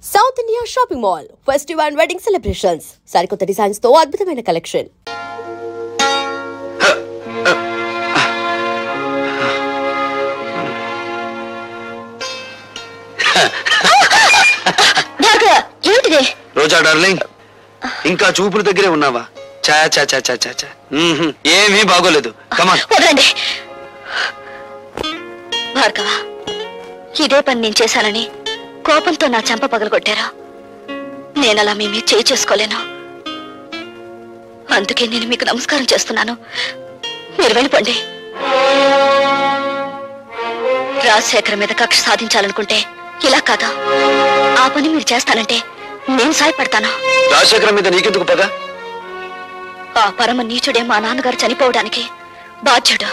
South India shopping mall festival and wedding celebrations సరికొత్త designs తో అద్భుతమైన కలెక్షన్. రోజా darling, ఇంకా చూపుల దగ్గరే ఉన్నావా? చా చా చా చా చా చా ఏమీ బాగోలేదు. కమాన్ వదలండి భార్గవ, ఇదే పని నేను చేశానని కోపంతో నా చెంప పగలగొట్టారా? నేనలా మీ మీద చేయి చేసుకోలేను. అందుకే నేను మీకు నమస్కారం చేస్తున్నాను. మీరు వెళ్ళిపోండి. రాజశేఖర్ మీద కక్ష సాధించాలనుకుంటే ఇలా కాదా? ఆ పని మీరు చేస్తానంటే నేను సాయపడతాను. రాజశేఖర్ మీద నీకెందుకు పద? ఆ పరమ నీచుడే మా నాన్నగారు చనిపోవడానికి బాధ్యుడు.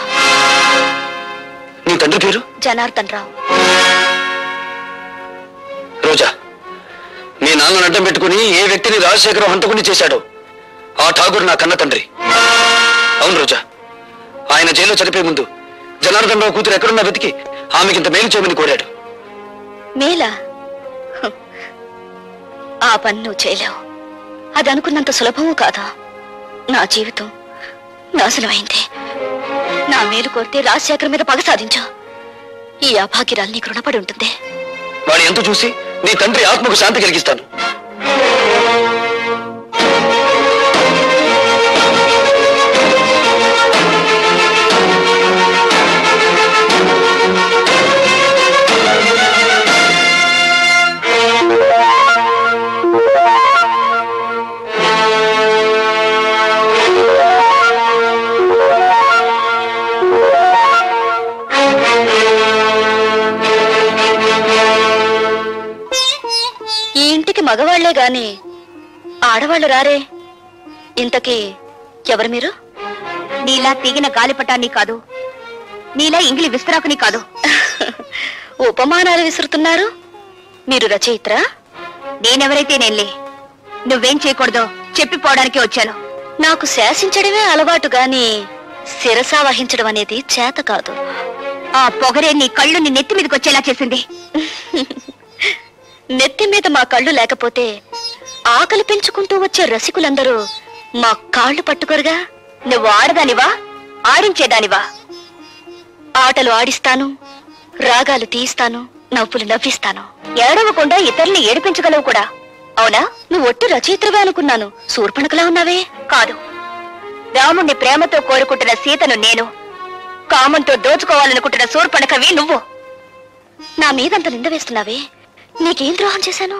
నీ తండ్రి పేరు? జనార్దన్ రావు. రోజా, మీ నాన్నను అడ్డం పెట్టుకుని ఏ వ్యక్తిని రాజశేఖరం హంతకుని చేశాడో ఆ ఠాగూర్ నా కన్న తండ్రి. అవును రోజా, ఆయన జైల్లో చనిపోయే ముందు జనార్దన్ రావు కూతురు ఎక్కడున్నా వెతికి ఆమెకింత మేలు చేయమని కోరాడు. మేలా? ఆ పని నువ్వు చేయలేవు. అది అనుకున్నంత సులభము కాదా? నా జీవితం నాశనమైంది. నా మేలు కోరితే రాజశేఖర్ మీద పగ సాధించా. ఈ అభాగ్యరాలు నీకు రుణపడి ఉంటుంది. వాడి ఎంత చూసి నీ తండ్రి ఆత్మకు శాంతి కలిగిస్తాను. మగవాళ్లే గాని ఆడవాళ్లు రారే. ఇంతకీ ఎవరు మీరు? నీలా తీగిన గాలిపటాన్ని కాదు, నీలా ఇంగిలి విస్తరాకుని కాదు. ఉపమానాలు విసురుతున్నారు. మీరు రచయిత్రా? నేనెవరైతే నేనులే. నువ్వేం చేయకూడదో చెప్పిపోవడానికి వచ్చాను. నాకు శాసించడమే అలవాటు గాని శిరసా వహించడం అనేది చేత కాదు. ఆ పొగరే నీ కళ్ళు నీ నెత్తి మీదకి వచ్చేలా చేసింది. నెత్తి మీద మా కళ్ళు లేకపోతే ఆకలి పెంచుకుంటూ వచ్చే రసికులందరూ మా కాళ్ళు పట్టుకోరుగా. నువ్వు ఆడదానివా, ఆడించేదానివా? ఆటలు ఆడిస్తాను, రాగాలు తీయిస్తాను, నవ్వులు నవ్విస్తాను. ఏడవకుండా ఇతరుల్ని ఏడిపించగలవు కూడా. అవునా? నువ్వు ఒట్టు రచయిత్రవే అనుకున్నాను. శూర్పణఖలా ఉన్నావే. కాదు, రాముణ్ణి ప్రేమతో కోరుకుంటున్న సీతను నేను, కామంతో దోచుకోవాలనుకుంటున్న శూర్పణఖవి నువ్వు. నా మీదంత నింద వేస్తున్నావే. నీకేం ద్రోహం చేశాను?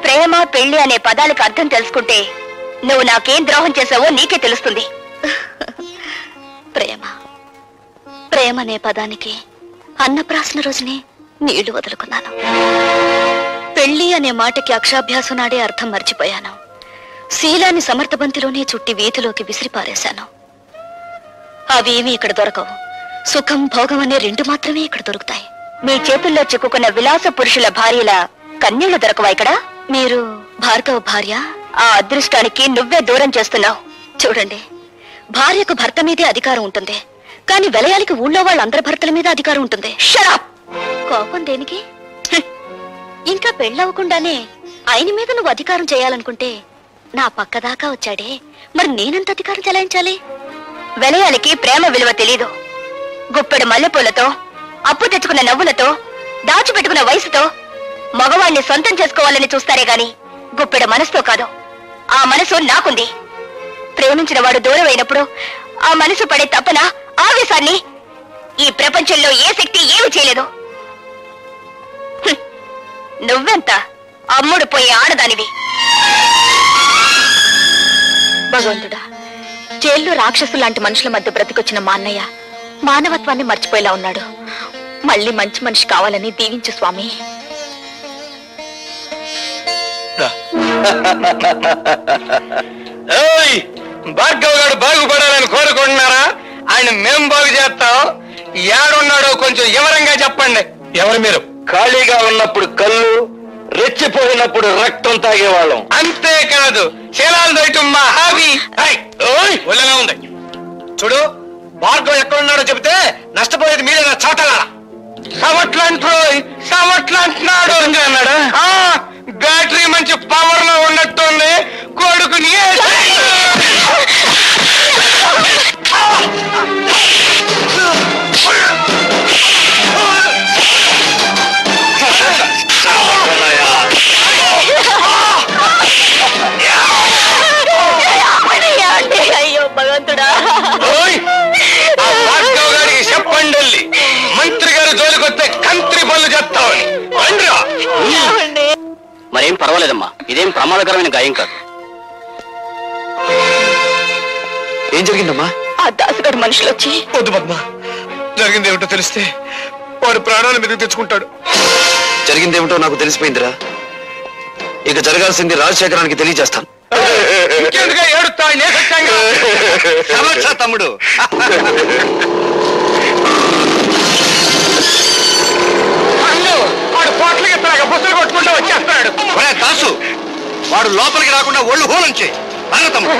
ప్రేమ పెళ్లి అనే పదాలకు అర్థం తెలుసుకుంటే నువ్వు నాకేం ద్రోహం చేశావో నీకే తెలుస్తుంది. ప్రేమ ప్రేమ అనే పదానికి అన్నప్రాసన రోజునే నీళ్లు వదులుకున్నాను. పెళ్లి అనే మాటకి అక్షాభ్యాసం నాడే అర్థం మర్చిపోయాను. శీలాన్ని సమర్థబంతిలోనే చుట్టి వీధిలోకి విసిరిపారేశాను. అవేమీ ఇక్కడ దొరకవు. సుఖం భోగం అనే రెండు మాత్రమే ఇక్కడ దొరుకుతాయి. మీ చేతుల్లో చిక్కుకున్న విలాస పురుషుల భార్యల కన్నీళ్లు దొరకవా ఇక్కడ? మీరు భార్గవ భార్య? ఆ అదృష్టానికి నువ్వే దూరం చేస్తున్నావు. చూడండి, భార్యకు భర్త మీదే అధికారం ఉంటుంది, కానీ విలయాలకి ఊళ్ళో వాళ్ళందరి భర్తల మీద అధికారం ఉంటుంది. షరాప్! కోపం దేనికి? ఇంకా పెళ్ళవకుండానే ఆయన మీద నువ్వు అధికారం చేయాలనుకుంటే నా పక్కదాకా వచ్చాడే, మరి నేనెంత అధికారం చెలాయించాలి? విలయాలకి ప్రేమ విలువ తెలీదు. గుప్పెడు మల్లెపూలతో, అప్పు తెచ్చుకున్న నవ్వులతో, దాచిపెట్టుకున్న వయసుతో మగవాణ్ణి సొంతం చేసుకోవాలని చూస్తారే గాని గుప్పెడు మనసుతో కాదు. ఆ మనసు నాకుంది. ప్రేమించిన వాడు దూరం అయినప్పుడు ఆ మనసు పడే తపన, ఆవేశాన్ని ఈ ప్రపంచంలో ఏ శక్తి ఏమి చేయలేదు. నువ్వెంత అమ్ముడు పోయే ఆడదానివి. భగవంతుడా, జైల్లో రాక్షసు లాంటి మనుషుల మధ్య బ్రతికొచ్చిన మా అన్నయ్య మానవత్వాన్ని మర్చిపోయేలా ఉన్నాడు. మళ్ళీ మంచి మనిషి కావాలని దీవించు స్వామి. భార్గవ్ గారు బాగుపడాలని కోరుకుంటున్నారా? ఆయన మేం బాగు చేస్తాం. ఏడున్నాడో కొంచెం వివరంగా చెప్పండి. ఎవరు మీరు? ఖాళీగా ఉన్నప్పుడు కళ్ళు, రెచ్చిపోయినప్పుడు రక్తం తాగేవాళ్ళం. అంతేకాదు, శీలాలు దయటం మా హాబీ. ఒళ్ళగా ఉంది. చూడు, భార్గవ్ ఎక్కడున్నాడో చెబితే నష్టపోయేది మీరేనా? చాటలా సమట్లంటున్నాడు. మరేం పర్వాలేదమ్మా, ఇదేం ప్రమాదకరమైన గాయం కాదు. ఏం జరిగిందమ్మా? ఆ దాసుగారు మనుషులు వచ్చి... వద్దు పద్మ, జరిగిందేమిటో తెలిస్తే వాడు ప్రాణాల మీద తెచ్చుకుంటాడు. జరిగిందేమిటో నాకు తెలిసిపోయిందిరా. ఇక జరగాల్సింది రాజశేఖరానికి తెలియజేస్తాను. తమ్ముడు, వాడు పోట్లకి బుసలు కొట్టుకుంటూ వచ్చేస్తాడు. దాసు, వాడు లోపలికి రాకుండా ఒళ్ళు హోలంచే తమ్ముడు.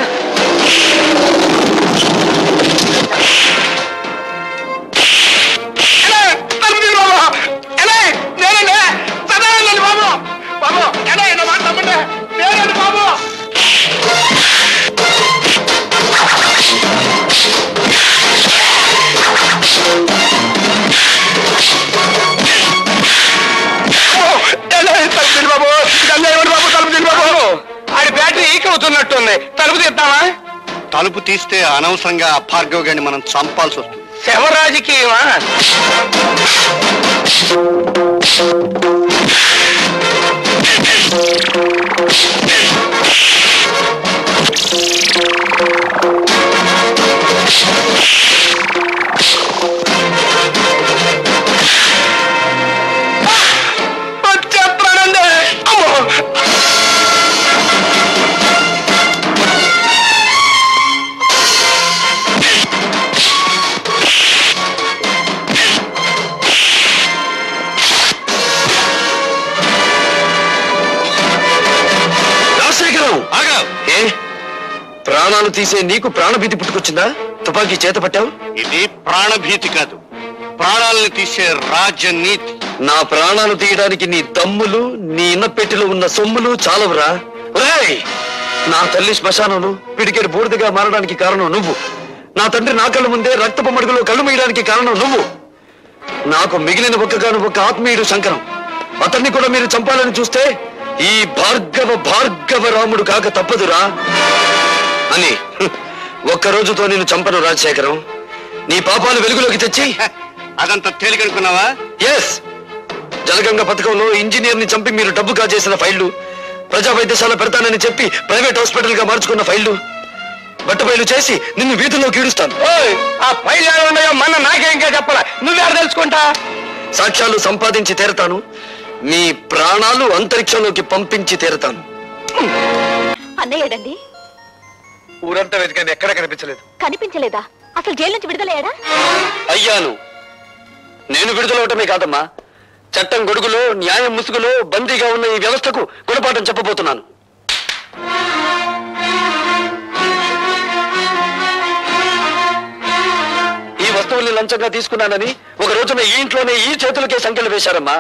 ఆడి బ్యాటరీ ఈక్ అవుతున్నట్టుంది. తలుపు తీద్దామా? తలుపు తీస్తే అనవసరంగా భార్గవ్ గారిని మనం చంపాల్సి వస్తుంది. శవరాజకీయమా? ప్రాణాలు తీసే నీకు ప్రాణభీతి పుట్టుకొచ్చిందా? తుపాకీ చేత పట్టావు? ఇది ప్రాణభీతి కాదు, ప్రాణాలను తీసే రాజనీతి. నా ప్రాణాలు తీయడానికి నీ దమ్ములు, నీ ఇన్నపెట్టిలో ఉన్న సొమ్ములు చాలవురా. నా తల్లి శ్మశానంలో పిడికెడు బూడిదగా మారడానికి కారణం నువ్వు. నా తండ్రి నా కళ్ళ ముందే రక్తపు మడుగులో కళ్ళు మీయడానికి కారణం నువ్వు. నాకు మిగిలిన ఒక్కగాను ఒక ఆత్మీయుడు శంకరం. అతన్ని కూడా మీరు చంపాలని చూస్తే ఈ భార్గవ రాముడు కాక తప్పదురా అని ఒక్కరోజుతో నేను చంపను రాజశేఖరం. నీ పాపాలు వెలుగులోకి తెచ్చి... అదంతా తేలికనుకున్నావా? ఎస్, జలగంగ పథకంలో ఇంజనీర్ ని చంపి మీరు డబ్బు కాజేసిన ఫైళ్లు, ప్రజా వైద్యశాల పెడతానని చెప్పి ప్రైవేట్ హాస్పిటల్ గా మార్చుకున్న ఫైళ్లు బట్టబయలు చేసి నిన్ను వీధుల్లో కీడుస్తాను. ఆ ఫైల్ ఉన్నాయో మన నాకేంకా చెప్పాల, నువ్వెక్కడ తెలుసుకుంటా? సాక్ష్యాలు సంపాదించి తీరతాను, నీ ప్రాణాలు అంతరిక్షంలోకి పంపించి తీరతాను. అన్నయ్యడండి? ఊరంతా వెతికాను, ఎక్కడ కనిపించలేదు. కనిపించలేదా? అసలు జైలు నుంచి విడుదలయ్యాడా? అయ్యాను. నేను విడుదలవటమే కాదమ్మా, చట్టం గొడుగులో న్యాయం ముసుగులో బందీగా ఉన్న ఈ వ్యవస్థకు గుణపాఠం చెప్పబోతున్నాను. ఈ వస్తువుల్ని లంచంగా తీసుకున్నానని ఒక రోజున ఈ ఇంట్లోనే ఈ చేతులకే సంఖ్యలు వేశారమ్మా.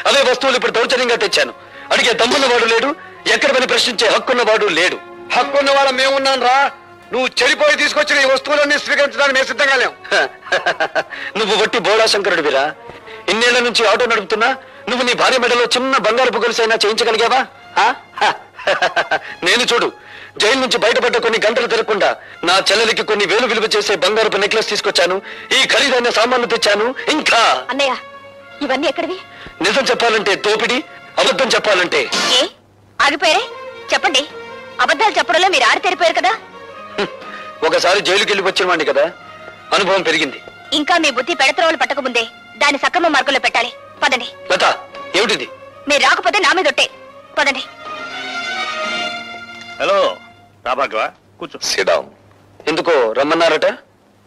అవే వస్తువులు ఇప్పుడు దౌర్జన్యంగా తెచ్చాను. అడిగే దమ్మున్న వాడు లేడు, ఎక్కడ పని ప్రశ్నించే హక్కున్న వాడు లేడు. హక్కున్న వాళ్ళ మేమున్నాను రా. నువ్వు చెడిపోయి తీసుకొచ్చిన ఈ వస్తువులన్నీ స్వీకరించడానికి మేము సిద్ధంగా లేవు. నువ్వు వట్టి బోళా శంకరుడివిరా. ఇన్నేళ్ల నుంచి ఆటో నడుపుతున్నా నువ్వు నీ భార్య మెడలో చిన్న బంగారపు గొలుసైనా చేయించగలిగావా? నేను చూడు, జైలు నుంచి బయటపడ్డ కొన్ని గంటలు తిరగకుండా నా చెల్లెలికి కొన్ని వేలు విలువ చేసే బంగారపు నెక్లెస్ తీసుకొచ్చాను, ఈ ఖరీదైన సామాన్లు తెచ్చాను. ఇంకా అన్నయ్య, ఇవన్నీ ఎక్కడివి? నిజం చెప్పాలంటే దోపిడి, అబద్ధం చెప్పాలంటే... ఏ ఆగిపోయారే? చెప్పండి. అబద్ధాలు చెప్పడంలో మీరు ఆడితేరిపోయారు కదా. ఒకసారి జైలుకి వెళ్ళి వచ్చిన వాడిని కదా, అనుభవం పెరిగింది. ఇంకా మీ బుద్ధి పెడత్రోలు పట్టకముందే దాన్ని సక్రమ మార్గంలో పెట్టాలి. పదండి. లత, ఏమిటిది? మీరు రాకపోతే నా మీద ఒట్టే. పదండి. హలో రాభాగవ, కూర్చో. సిడాం. ఎందుకో రమ్మన్నారట?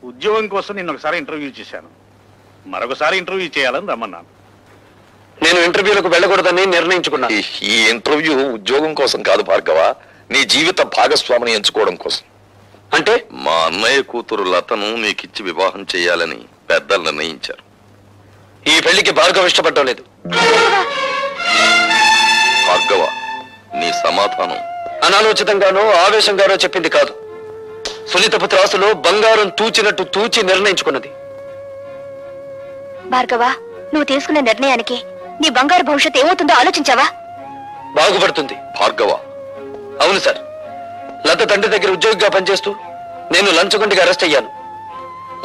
ఉద్యోగం కోసం నిన్న ఒకసారి ఇంటర్వ్యూ చేశాను, మరొకసారి ఇంటర్వ్యూ చేయాలని రమ్మన్నాను. నేను ఇంటర్వ్యూలకు వెళ్ళకూడదని నిర్ణయించుకున్నాను. ఈ ఇంటర్వ్యూ ఉద్యోగం కోసం కాదు భార్గవ, నీ జీవిత భాగస్వామిని ఎంచుకోవడం కోసం. అంటే మా అన్నయ్య కూతురు లతను నీకిచ్చి వివాహం చేయాలని పెద్దలు నిర్ణయించారు. ఈ పెళ్లికి భార్గవ ఇష్టపడటం లేదు. భార్గవ, నీ సమాధానం అనాలోచితంగానో ఆవేశంగానో చెప్పింది కాదు. సునీతపు త్రాసులో బంగారం తూచినట్టు తూచి నిర్ణయించుకున్నది. భార్గవ, నువ్వు తీసుకున్న నిర్ణయానికి నీ బంగారు భవిష్యత్తు ఏమవుతుందో ఆలోచించావా? బాగుపడుతుంది. భార్గవ, అవును సార్, లత తండ్రి దగ్గర ఉద్యోగిగా పనిచేస్తూ నేను లంచగొండిగా అరెస్ట్ అయ్యాను.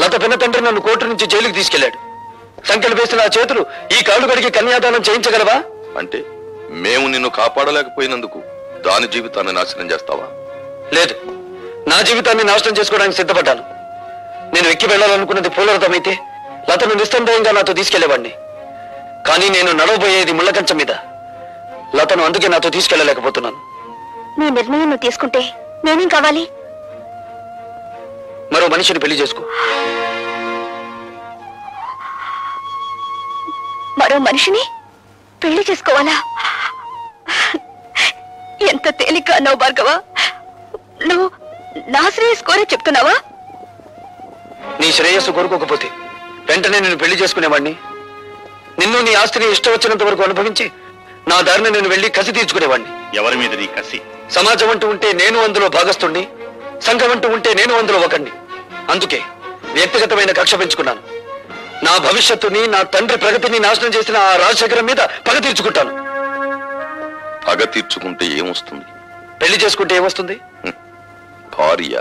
లత పిన్న తండ్రి నన్ను కోర్టు నుంచి జైలుకి తీసుకెళ్లాడు. సంఖ్యలు వేసిన ఆ చేతులు ఈ కాళ్ళు గడికి కన్యాదానం చేయించగలవా? అంటే మేము నిన్ను కాపాడలేకపోయినందుకు దాని జీవితాన్ని నాశనం చేస్తావా? లేదు, నా జీవితాన్ని నాశనం చేసుకోవడానికి సిద్ధపడ్డాను. నేను ఎక్కి వెళ్ళాలనుకున్నది పూలరథమైతే లతను నిస్సందేహంగా నాతో తీసుకెళ్లేవాడిని. కానీ నేను నడవబోయేది ముళ్ళకంచం మీద. లతను అందుకే నాతో తీసుకెళ్లలేకపోతున్నాను. నీ నిర్ణయం నువ్వు తీసుకుంటే నేనేం కావాలి? మరో మనిషిని పెళ్లి చేసుకో. మరో మనిషిని పెళ్లి చేసుకోవాలా? ఎంత తేలిక అన్నావు భార్గవ. నువ్వు నా శ్రేయస్ కోరే చెప్తున్నావా? నీ శ్రేయస్సు కోరుకోకపోతే వెంటనే నేను పెళ్లి చేసుకునేవాడిని. నిన్ను నీ ఆస్తిని ఇష్టం వచ్చినంత వరకు అనుభవించి నా దారిని నేను వెళ్లి కసి తీర్చుకునేవాడిని. ఎవరి మీద నీ కసి? సమాజం అంటూ ఉంటే నేను అందులో భాగస్తుణ్ణి, సంఘం అంటూ ఉంటే నేను అందులో ఒకణ్ణి. అందుకే వ్యక్తిగతమైన కక్ష పెంచుకున్నాను. నా భవిష్యత్తుని, నా తండ్రి ప్రగతిని నాశనం చేసిన ఆ రాజశేఖరం మీద పగ తీర్చుకుంటాను. పగ తీర్చుకుంటే ఏమొస్తుంది? పెళ్లి చేసుకుంటే ఏమొస్తుంది? భార్య,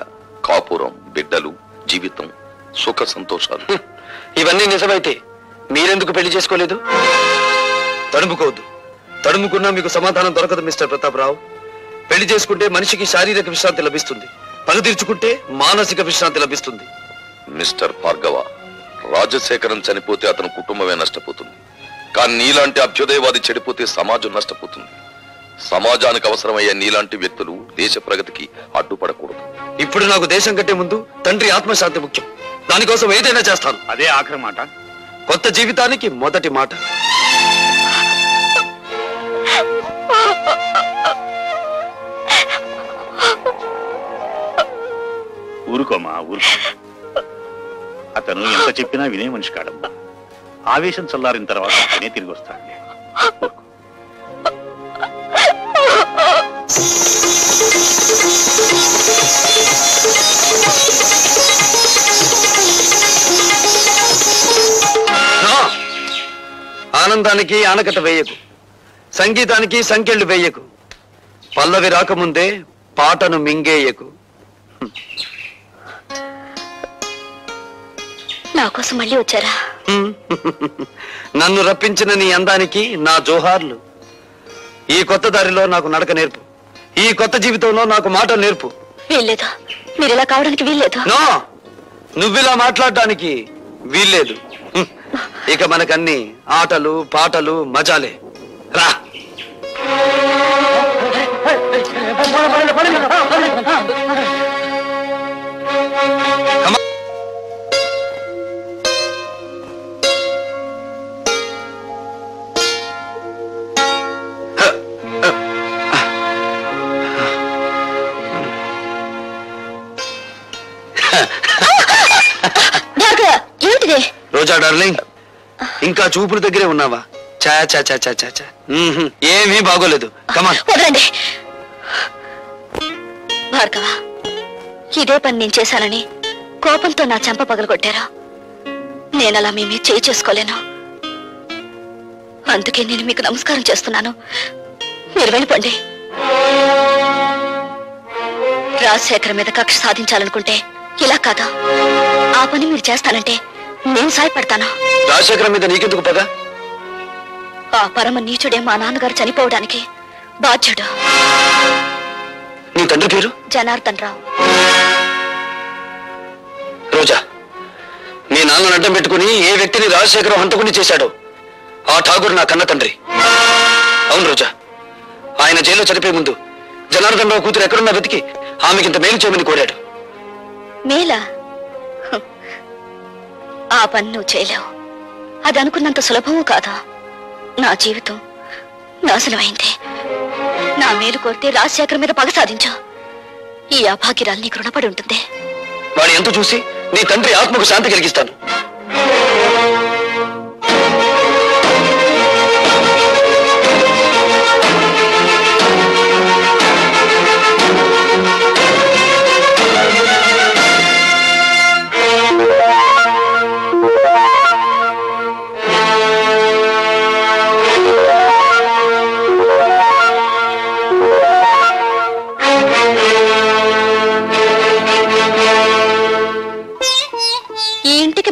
కాపురం, బిడ్డలు, జీవితం, సుఖ సంతోషాలు. ఇవన్నీ నిజమైతే మీరెందుకు పెళ్లి చేసుకోలేదు? తడుముకోవద్దు. తడుముకున్నా మీకు సమాధానం దొరకదు మిస్టర్ ప్రతాపరావు. పెళ్లి చేసుకుంటే మనిషికి శారీరక విశ్రాంతి లభిస్తుంది, పగ తీర్చుకుంటే మానసిక విశ్రాంతి లభిస్తుంది. మిస్టర్ భార్గవ, రాజశేఖరం చనిపోతే అతని కుటుంబమే నష్టపోతుంది. కానీ నీలాంటి అభ్యుదయవాది చెడిపోతే సమాజం నష్టపోతుంది. సమాజానికి అవసరమయ్యే నీలాంటి వ్యక్తులు దేశ ప్రగతికి అడ్డుపడకూడదు. ఇప్పుడు నాకు దేశం కంటే ముందు తండ్రి ఆత్మశాంతి ముఖ్యం. దానికోసం ఏదైనా చేస్తాను. అదే ఆఖరి మాట. కొత్త జీవితానికి మొదటి మాట. ఊరుకోమా, ఊరుకో. అతను ఎంత చెప్పినా వినే మనిషి కాడమ్మా. ఆవేశం చల్లారిన తర్వాత అతనే తిరిగి వస్తాడు. ఆనందానికి ఆనకట్ట వేయకు, సంగీతానికి సంకెళ్ళు వేయకు, పల్లవి రాకముందే పాటను మింగేయకు. నా కోసం మళ్ళీ వచ్చారా? నన్ను రప్పించిన నీ అందానికి నా జోహార్లు. ఈ కొత్త దారిలో నాకు నడక నేర్పు. ఈ కొత్త జీవితంలో నాకు మాట నేర్పు. వీల్లేదు, మీరు ఇలా కావడానికి వీల్లేదు. నో, నువ్విలా మాట్లాడటానికి వీల్లేదు. ఇక మనకన్నీ ఆటలు పాటలు మజాలే. రా. రోజా డార్లింగ్, ఇంకా చూపుల దగ్గరే ఉన్నావా? చా చా చా చా చా చా. ఏమీ బాగోలేదు. కమాన్. వదలండి భార్గవ, ఇదే పని నేను చేశానని కోపంతో నా చెంప పగలగొట్టారా? నేనలా మీ మీద చేయి చేసుకోలేను. అందుకే నేను మీకు నమస్కారం చేస్తున్నాను. మీరు వెళ్ళిపోండి. రాజశేఖర్ మీద కక్ష సాధించాలనుకుంటే ఇలా కాదా? ఆ పని మీరు చేస్తానంటే నేను సాయపడతాను. రాజశేఖరం మీద నీకెందుకు పగ? ఆ పరమ నీచుడే మా నాన్నగారు చనిపోవడానికి బాధ్యుడు. నీ తండ్రి పేరు? జనార్దన్ రావు. రోజా, నీ నాన్నను అడ్డం పెట్టుకుని ఏ వ్యక్తిని రాజశేఖరం హంతకుని చేశాడో ఆ ఠాగూర్ నా కన్న తండ్రి. అవును రోజా, ఆయన జైల్లో చనిపోయే ముందు జనార్దన్ రావు కూతురు ఎక్కడున్నా వెతికి ఆమెకింత మేలు చేయమని కోరాడు. మేలా? ఆ పని నువ్వు చేయలేవు. అది అనుకున్నంత సులభము కాదా? నా జీవితం నాశనమైంది. నా మేలు కోరితే రాజశేఖర్ మీద పగ సాధించు. ఈ అభాగ్యరాలు నీకు రుణపడి ఉంటుంది. వాడి ఎంత చూసి నీ తండ్రి ఆత్మకు శాంతి కలిగిస్తాను.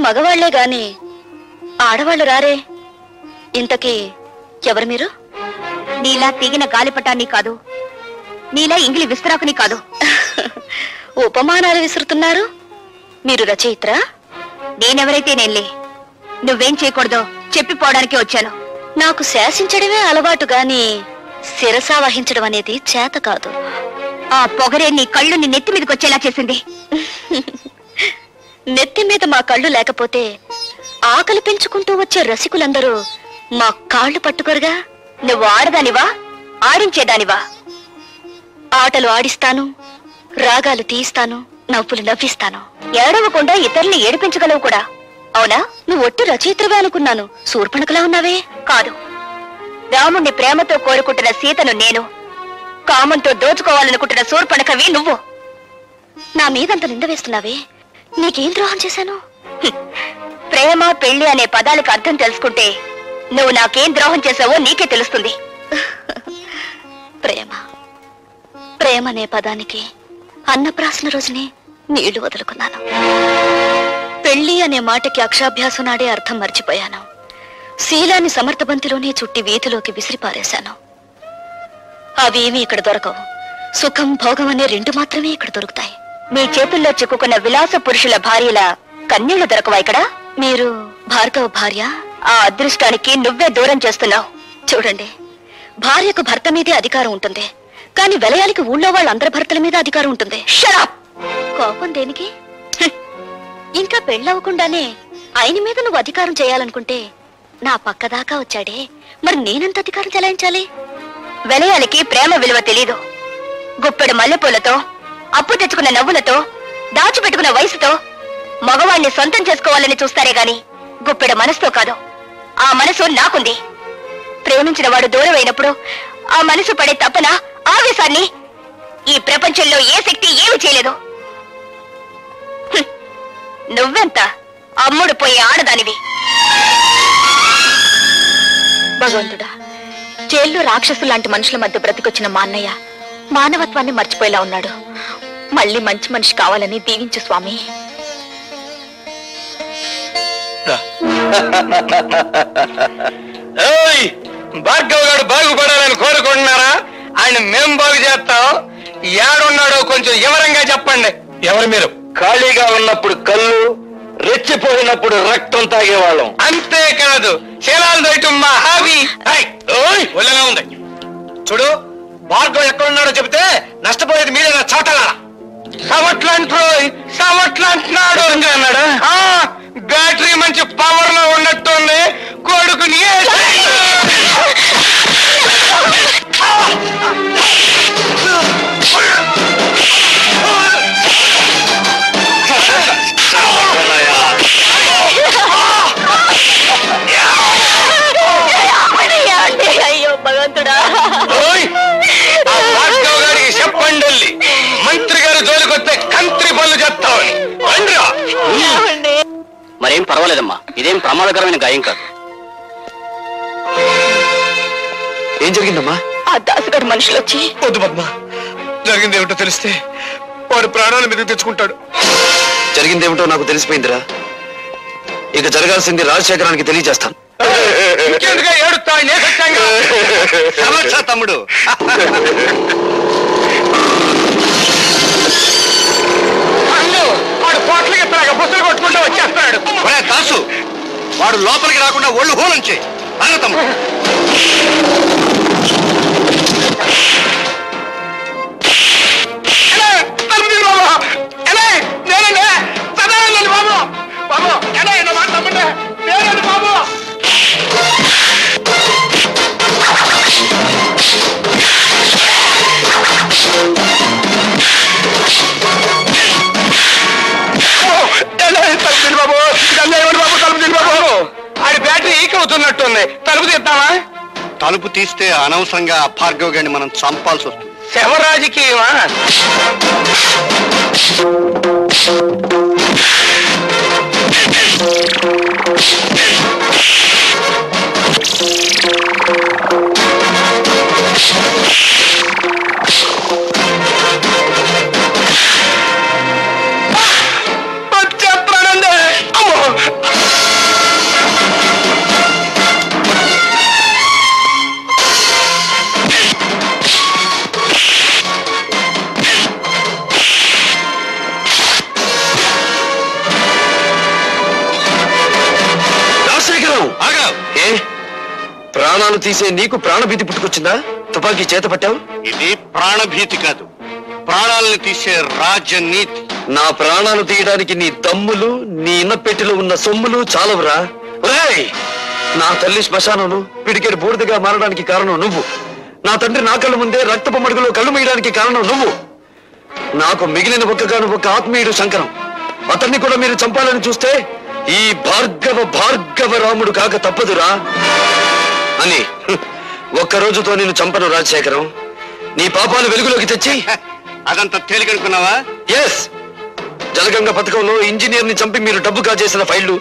మగవాళ్లే గాని ఆడవాళ్లు రారే. ఇంతకీ ఎవరు మీరు? నీలా తెగిన గాలిపటాన్ని కాదు, నీలా ఇంగిలి విస్తరాకుని కాదు. ఉపమానాలు విసురుతున్నారు. మీరు రచయిత్రా? నేనెవరైతే నేనులే. నువ్వేం చేయకూడదో చెప్పిపోవడానికి వచ్చాను. నాకు శాసించడమే అలవాటు గాని శిరస వహించడం అనేది చేత కాదు. ఆ పొగరే నీ కళ్ళు నీ నెత్తి మీదకి వచ్చేలా చేసింది. నెత్తి మీద మా కళ్ళు లేకపోతే ఆకలి పెంచుకుంటూ వచ్చే రసికులందరూ మా కాళ్ళు పట్టుకోరుగా. నువ్వు ఆడదానివా, ఆడించేదానివా? ఆటలు ఆడిస్తాను, రాగాలు తీయిస్తాను, నవ్వులు నవ్విస్తాను. ఏడవకుండా ఇతరుల్ని ఏడిపించగలవు కూడా. అవునా? నువ్వు ఒట్టి రచయిత్రవే అనుకున్నాను. శూర్పణఖలా ఉన్నావే. కాదు, రాముణ్ణి ప్రేమతో కోరుకుంటున్న సీతను నేను, కామంతో దోచుకోవాలనుకుంటున్న శూర్పణఖవి నువ్వు. నా మీదంత నింద వేస్తున్నావే. నీకేం ద్రోహం చేశాను? ప్రేమ పెళ్లి అనే పదాలకు అర్థం తెలుసుకుంటే నువ్వు నాకేం ద్రోహం చేశావో నీకే తెలుస్తుంది. ప్రేమ ప్రేమ అనే పదానికి అన్నప్రాసన రోజునే నీళ్లు వదులుకున్నాను. పెళ్లి అనే మాటకి అక్షాభ్యాసం నాడే అర్థం మర్చిపోయాను. శీలాన్ని సమర్థబంతిలోనే చుట్టి వీధిలోకి విసిరిపారేశాను. అవేమీ ఇక్కడ దొరకవు. సుఖం భోగం అనే రెండు మాత్రమే ఇక్కడ దొరుకుతాయి. మీ చేతుల్లో చిక్కుకున్న విలాస పురుషుల భార్యల కన్నీళ్లు దొరకవా ఇక్కడ? మీరు భార్గవ భార్య? ఆ అదృష్టానికి నువ్వే దూరం చేస్తున్నావు. చూడండి, భార్యకు భర్త మీదే అధికారం ఉంటుంది, కానీ విలయానికి ఊళ్ళో వాళ్ళందరి భర్తల మీద అధికారం ఉంటుంది. షరాప్! కోపం దేనికి? ఇంకా పెళ్ళవకుండానే ఆయన మీద నువ్వు అధికారం చేయాలనుకుంటే నా పక్కదాకా వచ్చాడే, మరి నేనెంత అధికారం చెలాయించాలి? విలయానికి ప్రేమ విలువ తెలీదు. గుప్పెడు మల్లెపూలతో, అప్పు తెచ్చుకున్న నవ్వులతో, దాచిపెట్టుకున్న వయసుతో మగవాణ్ణి సొంతం చేసుకోవాలని చూస్తారే గాని గుప్పెడు మనసుతో కాదు. ఆ మనసు నాకుంది. ప్రేమించిన వాడు దూరం అయినప్పుడు ఆ మనసు పడే తపన, ఆవేశాన్ని ఈ ప్రపంచంలో ఏ శక్తి ఏమి చేయలేదు. నువ్వెంత అమ్ముడు పోయే ఆడదానివి. భగవంతుడా, జైల్లో రాక్షసు లాంటి మనుషుల మధ్య బ్రతికొచ్చిన మా అన్నయ్య మానవత్వాన్ని మర్చిపోయేలా ఉన్నాడు. మళ్ళీ మంచి మనిషి కావాలని దీవించు స్వామి. భార్గవ్ గారు బాగుపడాలని కోరుకుంటున్నారా? ఆయన మేం బాగు చేస్తాం. ఏడున్నాడో కొంచెం వివరంగా చెప్పండి. ఎవరు మీరు? ఖాళీగా ఉన్నప్పుడు కళ్ళు, రెచ్చిపోయినప్పుడు రక్తం తాగేవాళ్ళం. అంతేకాదు, శీలాలు దయటం మా హాబీ. ఒళ్ళగా ఉంది. చూడు, భార్గవ్ ఎక్కడున్నాడో చెబితే నష్టపోయేది మీరేనా చోటలా? సమట్లంటున్నాడు అన్నాడా? బ్యాటరీ మంచి పవర్ లో ఉన్నట్టుంది. కొడుకుని అయ్యో భగవంతుడా, భార్గవ్ గారికి చెప్పండి, మంత్రి గారు జోలికొస్తే కంత్రి పనులు చెప్తామని. మరేం పర్వాలేదమ్మా, ఇదేం ప్రమాదకరమైన గాయం కాదు. ఏం జరిగిందమ్మా? ఆ దాసుగాడు మనుషులు వచ్చి. వద్దు పద్మ, జరిగింది ఏమిటో తెలిస్తే వాడు ప్రాణాల మీద తెచ్చుకుంటాడు. జరిగిందేమిటో నాకు తెలిసిపోయిందిరా. ఇక జరగాల్సింది రాజశేఖరానికి తెలియజేస్తాను. ఏడుస్తా తమ్ముడు. వాడు పోట్లకి బుసలు కొట్టుకుంటూ వచ్చేస్తాడు. దాసు, వాడు లోపలికి రాకుండా ఒళ్ళు హోలంచే తమ్ముడు. ఆడి బ్యాటరీ ఈక్ అవుతున్నట్టుంది. తలుపు తీద్దామా? తలుపు తీస్తే అనవసరంగా భార్గవ్ గారిని మనం చంపాల్సి వస్తుంది. శవరాజకీయమా? ప్రాణాలు తీసే నీకు ప్రాణభీతి పుట్టుకొచ్చిందా? తుపాకీ చేత పట్టావు. ఇది ప్రాణభీతి కాదు, ప్రాణాలను తీసే రాజనీతి. నా ప్రాణాలు తీయడానికి నీ దమ్ములు, నీ ఇన్నపెట్టిలో ఉన్న సొమ్ములు చాలవురా. ఒరేయ్, నా తల్లి శ్మశానంలో పిడికెడు బూడిదగా మారడానికి కారణం నువ్వు. నా తండ్రి నా కళ్ళ ముందే రక్తపు మడుగులో కళ్ళు మీయడానికి కారణం నువ్వు. నాకు మిగిలిన ఒక్కగాను ఒక ఆత్మీయుడు శంకరం. అతన్ని కూడా మీరు చంపాలని చూస్తే ఈ భార్గవ రాముడు కాక తప్పదురా అని ఒక్క రోజుతో నేను చంపను రాజశేఖరం. నీ పాపాలు వెలుగులోకి తెచ్చి అదంతా తేలికనుకున్నావా? ఎస్, జలగంగ పథకంలో ఇంజనీర్ ని చంపి మీరు డబ్బు కాజేసిన ఫైళ్లు,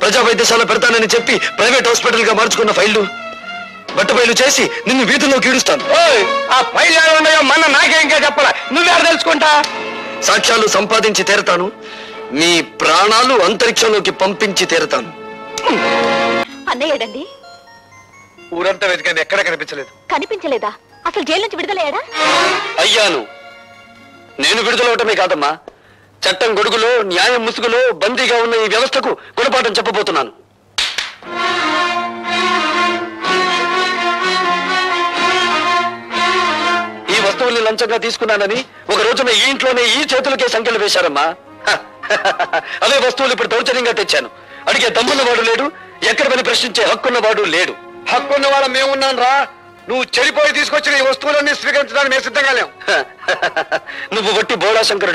ప్రజా వైద్యశాల పెడతానని చెప్పి ప్రైవేట్ హాస్పిటల్ గా మార్చుకున్న ఫైళ్లు, బట్టబయలు చేసి నిన్ను వీధుల్లో కీడుస్తాను. ఆ ఫైల్ ఉన్నాయో మన నాకే ఇంకా చెప్పాలా, నువ్వెక్కడ తెలుసుకుంటా? సాక్ష్యాలు సంపాదించి తీరతాను. మీ ప్రాణాలు అంతరిక్షంలోకి పంపించి తీరతాను. అన్నయ్యడండి? ఊరంతా వెతికాను, ఎక్కడ కనిపించలేదు. కనిపించలేదా? అసలు జైలు నుంచి విడుదలయ్యాడా? అయ్యాను. నేను విడుదలవటమే కాదమ్మా, చట్టం గొడుగులో న్యాయం ముసుగులో బందీగా ఉన్న ఈ వ్యవస్థకు గుణపాఠం చెప్పబోతున్నాను. ఈ వస్తువుల్ని లంచంగా తీసుకున్నానని ఒక రోజున ఈ ఇంట్లోనే ఈ చేతులకే సంఖ్యలు వేశారమ్మా. అవే వస్తువులు ఇప్పుడు దౌర్జన్యంగా తెచ్చాను. అడిగే దమ్మున్నవాడు లేడు, ఎక్కడ పని ప్రశ్నించే హక్కున్నవాడు లేడు. హక్కున్న వాళ్ళ మేమున్నాను రా. నువ్వు చెడిపోయి తీసుకొచ్చిన ఈ వస్తువులన్నీ స్వీకరించడానికి మేము సిద్ధంగా లేవు. నువ్వు వట్టి బోళా శంకరుడు.